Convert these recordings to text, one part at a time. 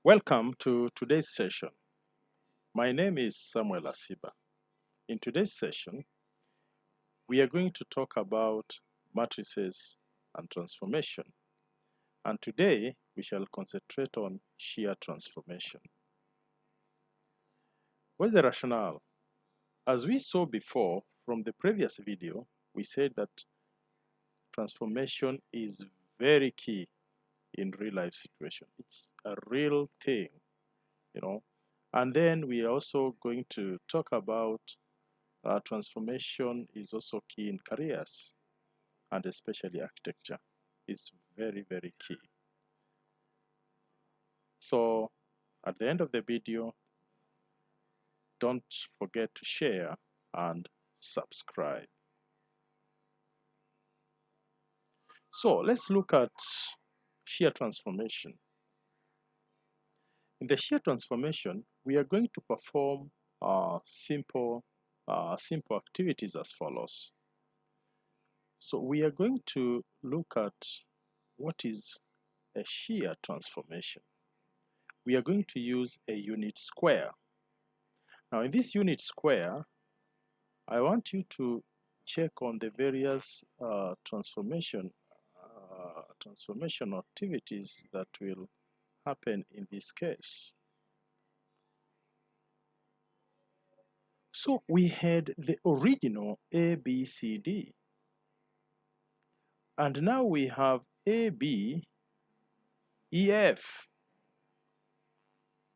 Welcome to today's session. My name is Samuel Asiba. In today's session, we are going to talk about matrices and transformation. And today, we shall concentrate on shear transformation. What's the rationale? As we saw before from the previous video, we said that transformation is very key in real life situation. It's a real thing, you know. And then we are also going to talk about transformation is also key in careers, and especially architecture is very, very key. So at the end of the video, don't forget to share and subscribe. So let's look at shear transformation. In the shear transformation, we are going to perform simple activities as follows. So we are going to look at what is a shear transformation. We are going to use a unit square. Now in this unit square, I want you to check on the various transformation activities that will happen in this case. So we had the original A, B, C, D. And now we have A, B, E, F.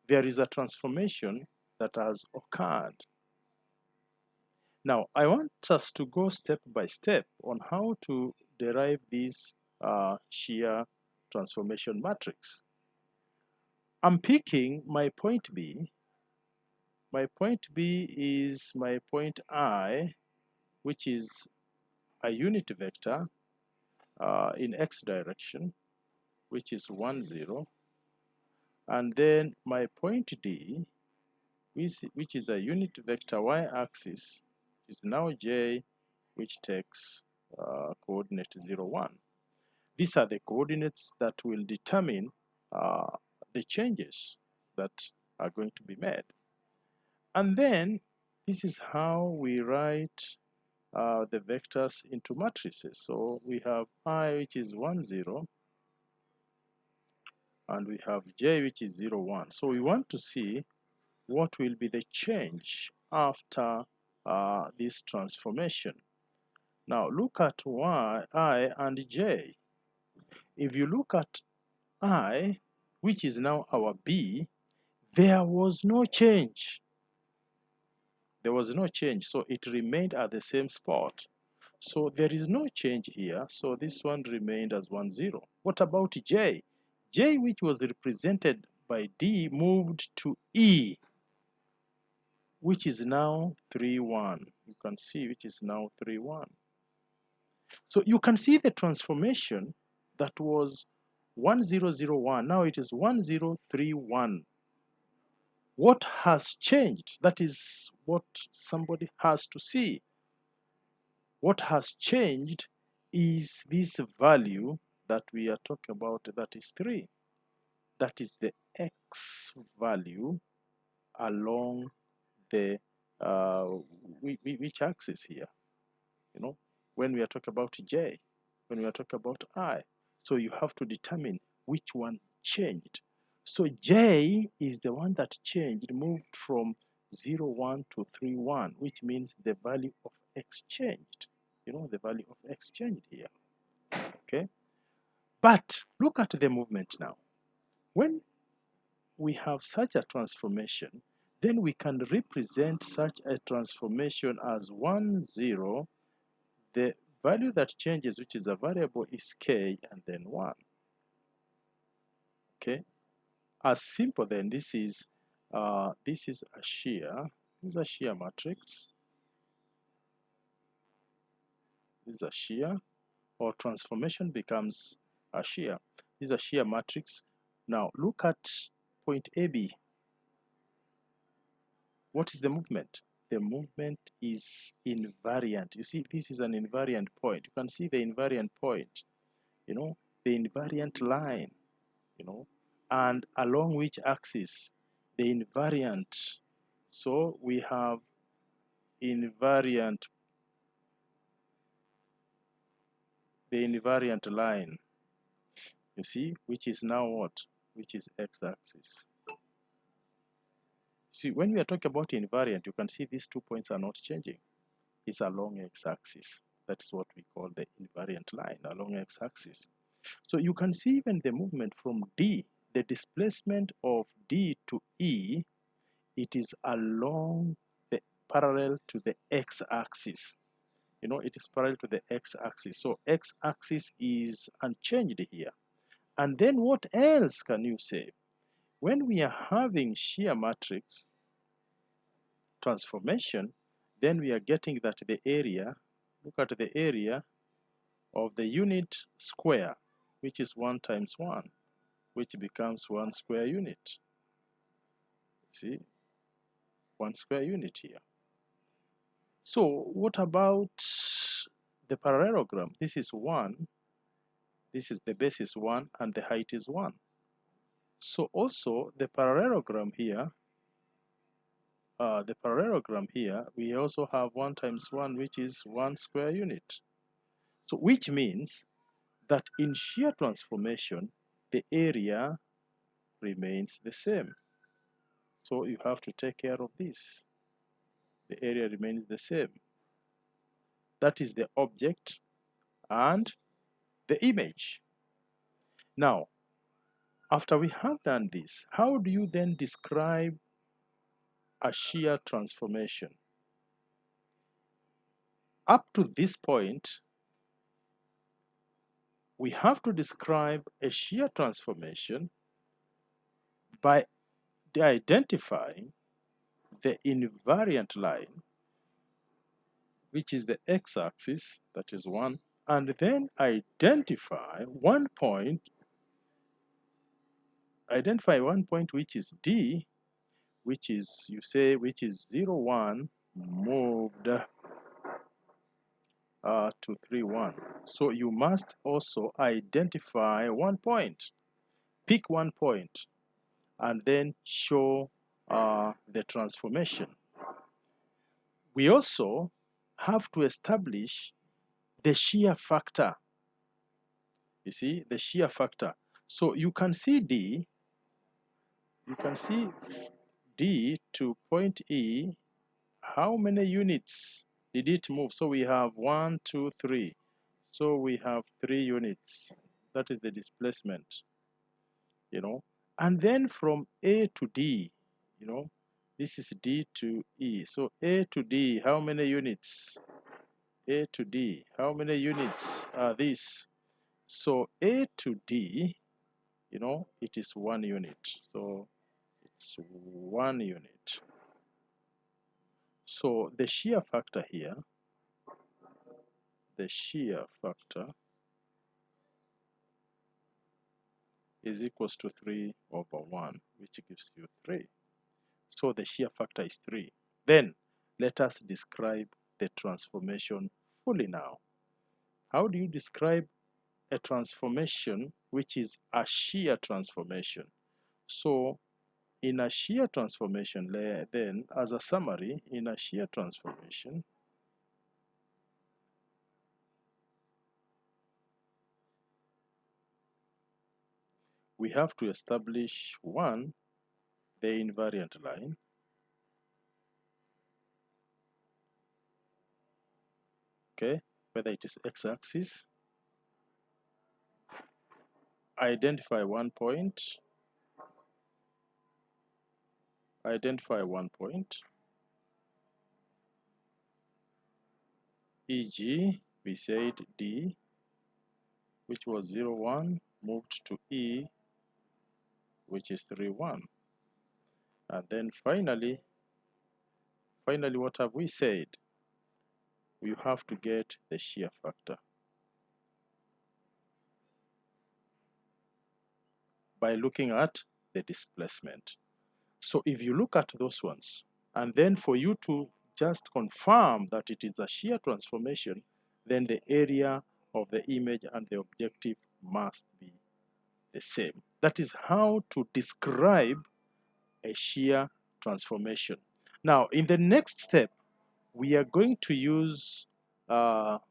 There is a transformation that has occurred. Now, I want us to go step by step on how to derive this shear transformation matrix. I'm picking my point B. My point B is my point I, which is a unit vector in x direction, which is 1, 0. And then my point D, which is a unit vector y-axis, is now j, which takes coordinate 0, 1. These are the coordinates that will determine the changes that are going to be made. And then this is how we write the vectors into matrices. So we have I, which is 1, 0, and we have j, which is 0, 1. So we want to see what will be the change after this transformation. Now look at y, I, and j. If you look at I, which is now our B, there was no change. There was no change, so it remained at the same spot. So there is no change here, so this one remained as 1, 0. What about J? J, which was represented by D, moved to E, which is now 3, 1. You can see which is now 3, 1. So you can see the transformation that was 1, 0, 0, 1. Now it is 1, 0, 3, 1. What has changed? That is what somebody has to see. What has changed is this value that we are talking about, that is 3. That is the x value along the which axis here? You know, when we are talking about j, when we are talking about I. So you have to determine which one changed. So j is the one that changed, moved from 0, 1 to 3, 1, which means the value of x changed. You know, the value of x changed here. Okay? But look at the movement now. When we have such a transformation, then we can represent such a transformation as 1, 0. The value that changes, which is a variable, is k, and then 1. Okay? As simple then, this is a shear. This is a shear matrix. This is a shear, or transformation becomes a shear. This is a shear matrix. Now look at point AB. What is the movement? The movement is invariant. You see, this is an invariant point. You can see the invariant point, you know, the invariant line, you know. and along which axis? The invariant. So we have invariant, the invariant line, you see, which is now what? Which is x-axis. See, when we are talking about invariant, you can see these 2 points are not changing. It's along x-axis. That is what we call the invariant line, along x-axis. So you can see even the movement from D, the displacement of D to E, it is along the parallel to the x-axis. You know, it is parallel to the x-axis. So x-axis is unchanged here. And then what else can you say? When we are having shear matrix transformation, then we are getting that the area, look at the area of the unit square, which is 1 times 1, which becomes 1 square unit. See, 1 square unit here. So what about the parallelogram? This is 1, this is the base is 1, and the height is 1. So also the parallelogram here, we also have 1 times 1, which is 1 square unit. So which means that in shear transformation, the area remains the same. So you have to take care of this. The area remains the same. That is the object and the image. Now, after we have done this, how do you then describe a shear transformation? Up to this point, we have to describe a shear transformation by identifying the invariant line, which is the x-axis, that is 1, and then identify one point which is D, which is, you say, which is 0, 1 moved to 3, 1. So you must also identify one point, pick one point, and then show the transformation. We also have to establish the shear factor. You see, the shear factor. So you can see D to point E. How many units did it move? So we have 1, 2, 3. So we have 3 units. That is the displacement, you know. And then from A to D, you know, this is D to E. So A to D, how many units? A to D, how many units are these? So A to D, you know, it is 1 unit. So it's 1 unit. So the shear factor here, the shear factor is equals to 3 over 1, which gives you 3. So the shear factor is 3. Then let us describe the transformation fully now. How do you describe a transformation which is a shear transformation? So in a shear transformation, then as a summary, in a shear transformation, we have to establish, one, the invariant line. Okay, whether it is x-axis, identify one point, e.g. we said D, which was 0, 1, moved to E, which is 3, 1. And then finally, what have we said? You have to get the shear factor by looking at the displacement. So if you look at those ones, and then for you to just confirm that it is a shear transformation, then the area of the image and the objective must be the same. That is how to describe a shear transformation. Now, in the next step, we are going to use GeoGebra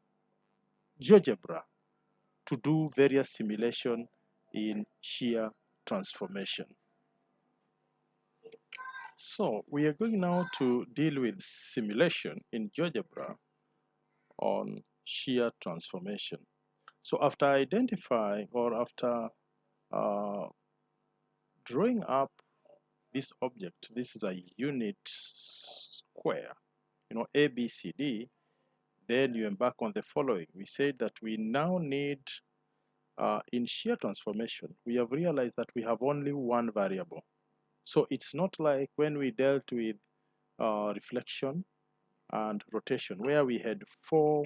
to do various simulation in shear transformation. So we are going now to deal with simulation in GeoGebra on shear transformation. So after identifying or after uh, drawing up this object, this is a unit square, A, B, C, D, then you embark on the following. We said that we now need, in shear transformation, we have realized that we have only one variable. So it's not like when we dealt with reflection and rotation, where we had 4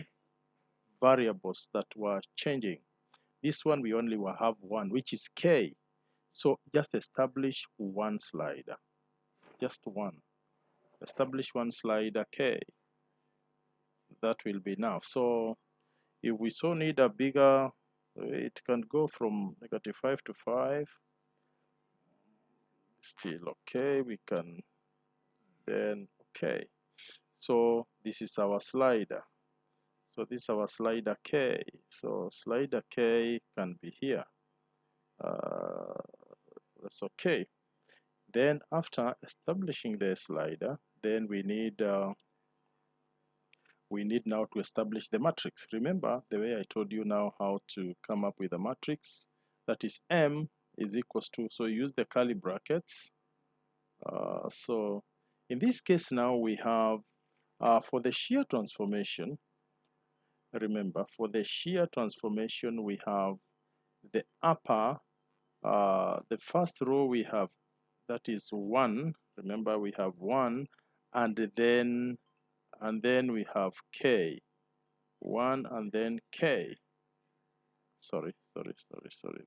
variables that were changing. This one we only will have one, which is K. So just establish one slider, just one. Establish one slider K. That will be enough. So if we so need a bigger, it can go from -5 to 5. Still okay, we can then, okay. So this is our slider. So this is our slider K. So slider K can be here. That's okay. Then after establishing the slider, then we need now to establish the matrix. Remember the way I told you now how to come up with a matrix. That is M is equals to, so use the curly brackets. So in this case now we have, for the shear transformation, remember for the shear transformation we have the upper, the first row we have, that is 1. Remember we have 1, and then we have K. 1 and then K. Sorry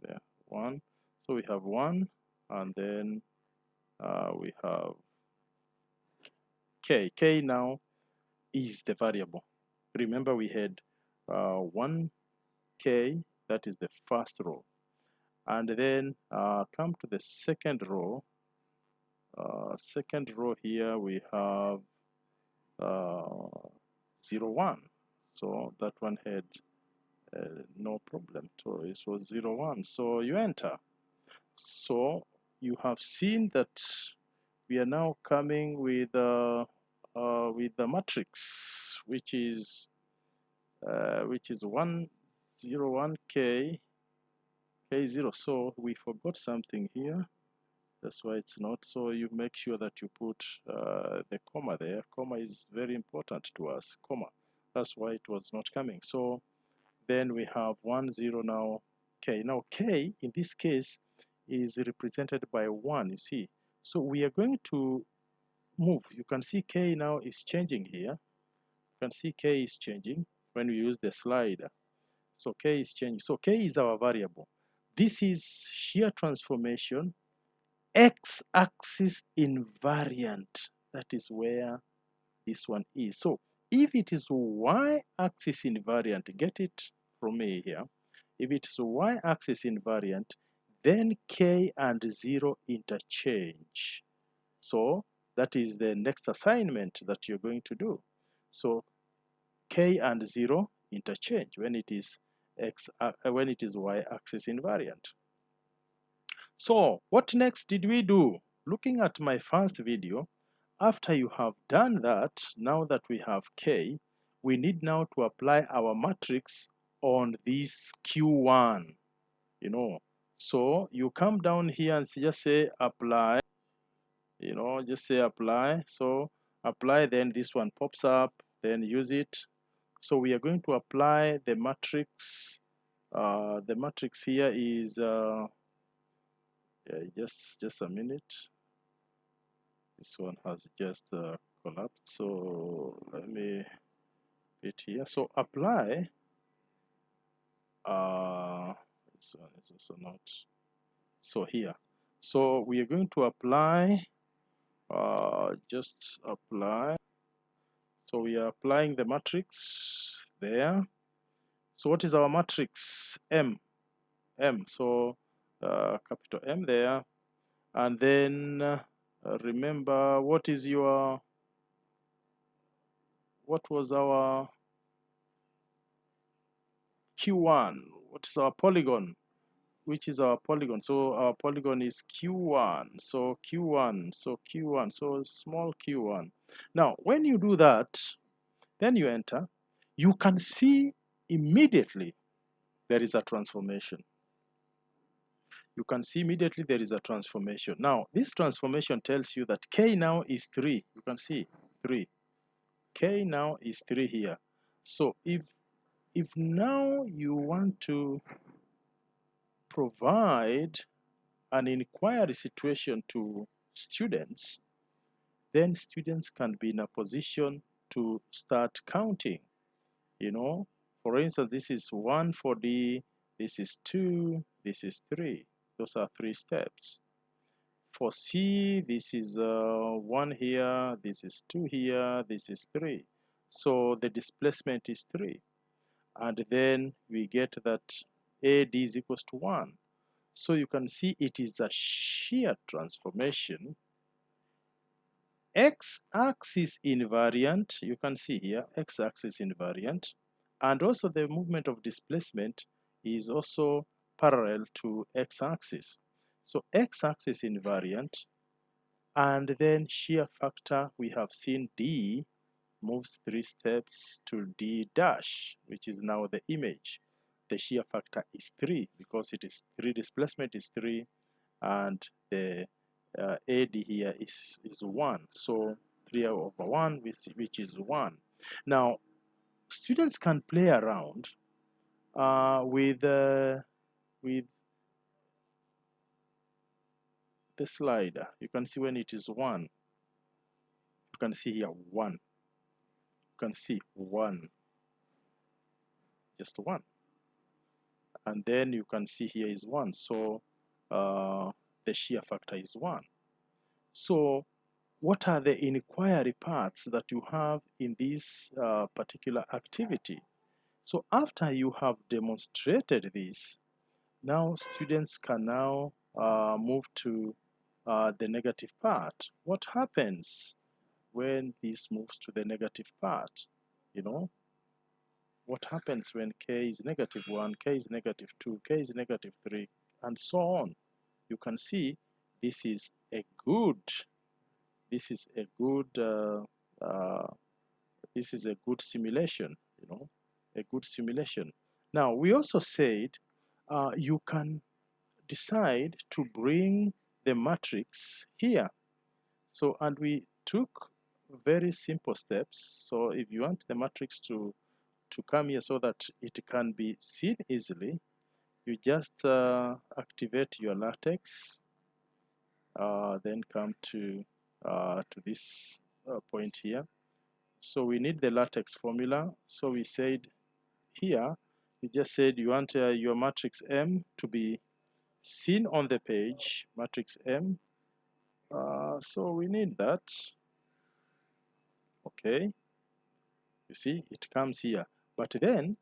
there. 1. So we have 1 and then we have K. K now is the variable. Remember we had 1K, that is the first row. And then come to the second row. Second row here we have 0, 1. So that one had no problem. So it was 0, 1. So you enter. So you have seen that we are now coming with the matrix, which is 1, 0, 1 K, K0. So we forgot something here. That's why it's not. So you make sure that you put the comma there. Comma is very important to us. Comma. That's why it was not coming. So then we have 1, 0 now K. Now K in this case is represented by 1, you see. So we are going to move. You can see K now is changing here. You can see K is changing when we use the slider. So K is changing. So K is our variable. This is shear transformation x-axis invariant. That is where this one is. So if it is y-axis invariant, get it from me here. If it is y-axis invariant, then K and 0 interchange. So that is the next assignment that you're going to do. So K and 0 interchange when it is y-axis invariant. So what next did we do? Looking at my first video, after you have done that, now that we have K, we need now to apply our matrix on this Q1, So you come down here and just say apply, just say apply. So apply, then this one pops up, then use it. So we are going to apply the matrix. The matrix here is, just a minute. This one has just collapsed. So let me hit here. So apply. This one is also not. So here. So we are going to apply. Just apply. So we are applying the matrix there. So what is our matrix? M. So capital M there, and then remember what was our Q1? What is our polygon? Which is our polygon? So our polygon is Q1. So Q1. So Q1. So small Q1. Now, when you do that, then you enter. You can see immediately there is a transformation. You can see immediately there is a transformation. Now, this transformation tells you that K now is 3. You can see 3. K now is 3 here. So if now you want to provide an inquiry situation to students, then students can be in a position to start counting. You know, for instance, this is 1 for D, this is 2, this is 3. Those are 3 steps. For C, this is 1 here, this is 2 here, this is 3. So the displacement is 3. And then we get that AD is equals to 1. So you can see it is a shear transformation. X-axis invariant, you can see here, x-axis invariant. And also the movement of displacement is also parallel to x-axis. So x-axis invariant, and then shear factor, we have seen D moves 3 steps to D dash, which is now the image. The shear factor is 3 because it is 3, displacement is 3, and the AD here is 1. So 3 over 1, which is 1. Now, students can play around with the slider. You can see when it is 1. You can see here 1. You can see 1. Just 1. And then you can see here is 1. So the shear factor is 1. So what are the inquiry parts that you have in this particular activity? So after you have demonstrated this, now students can now move to the negative part. What happens when this moves to the negative part? You know, what happens when K is negative 1, K is negative 2, K is negative 3, and so on. You can see this is a good simulation, you know, a good simulation. Now, we also said you can decide to bring the matrix here. So, and we took very simple steps. So if you want the matrix to come here so that it can be seen easily, you just activate your latex, then come to this point here. So we need the latex formula. So we said here, you just said you want your matrix M to be seen on the page, matrix M. So we need that. Okay, you see, it comes here. But then,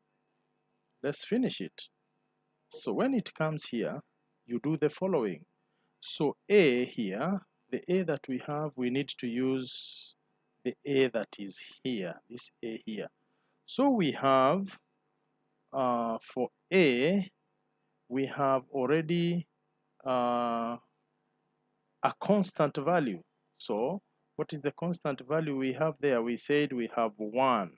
let's finish it. So when it comes here, you do the following. So A here, the A that we have, we need to use the A that is here, this A here. So we have, for A, we have already a constant value. So what is the constant value we have there? We said we have 1.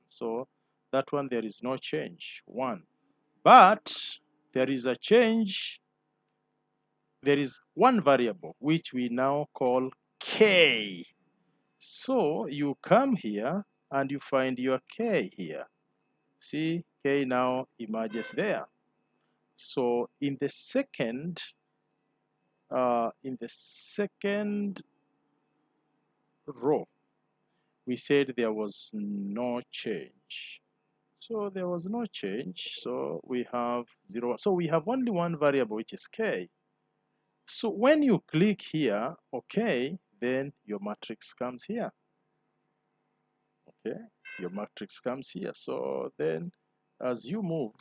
So that one, there is no change, 1. But there is a change. There is one variable which we now call K. So you come here and you find your K here. See, K now emerges there. So in the second row, we said there was no change. So there was no change. So we have 0. So we have only one variable, which is K. So when you click here, okay, then your matrix comes here. Okay, your matrix comes here. So then as you move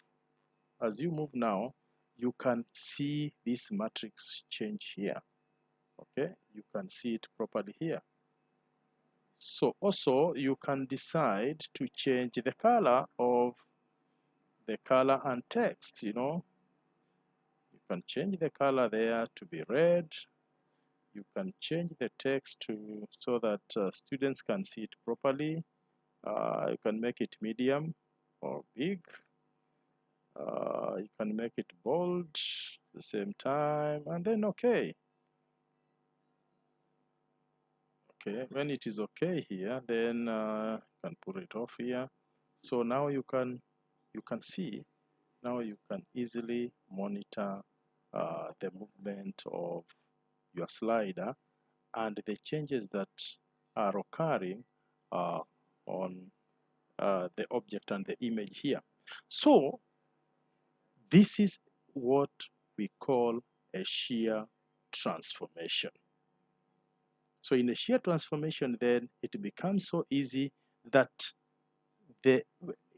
now, you can see this matrix change here. Okay, you can see it properly here. So also you can decide to change the color of the color and text. You can change the color there to be red. You can change the text to so that students can see it properly. You can make it medium or big. You can make it bold at the same time, and then okay. Okay, when it is okay here, then you can put it off here. So now you can see, now you can easily monitor the movement of your slider and the changes that are occurring on the object and the image here. So this is what we call a shear transformation. So in a shear transformation, then it becomes so easy that the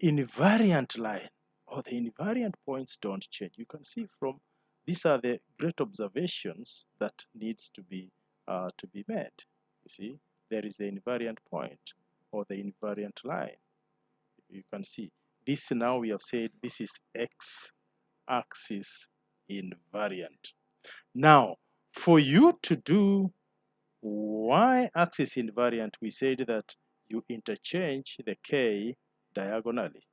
invariant line or the invariant points don't change. You can see from these are the great observations that needs to be made. You see, there is the invariant point or the invariant line. You can see this now we have said this is x-axis invariant. Now, for you to do y-axis invariant, we said that you interchange the k diagonally,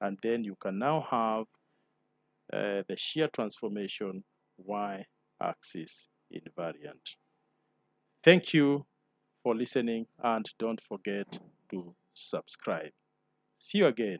and then you can now have the shear transformation y-axis invariant. Thank you for listening, and don't forget to subscribe. See you again.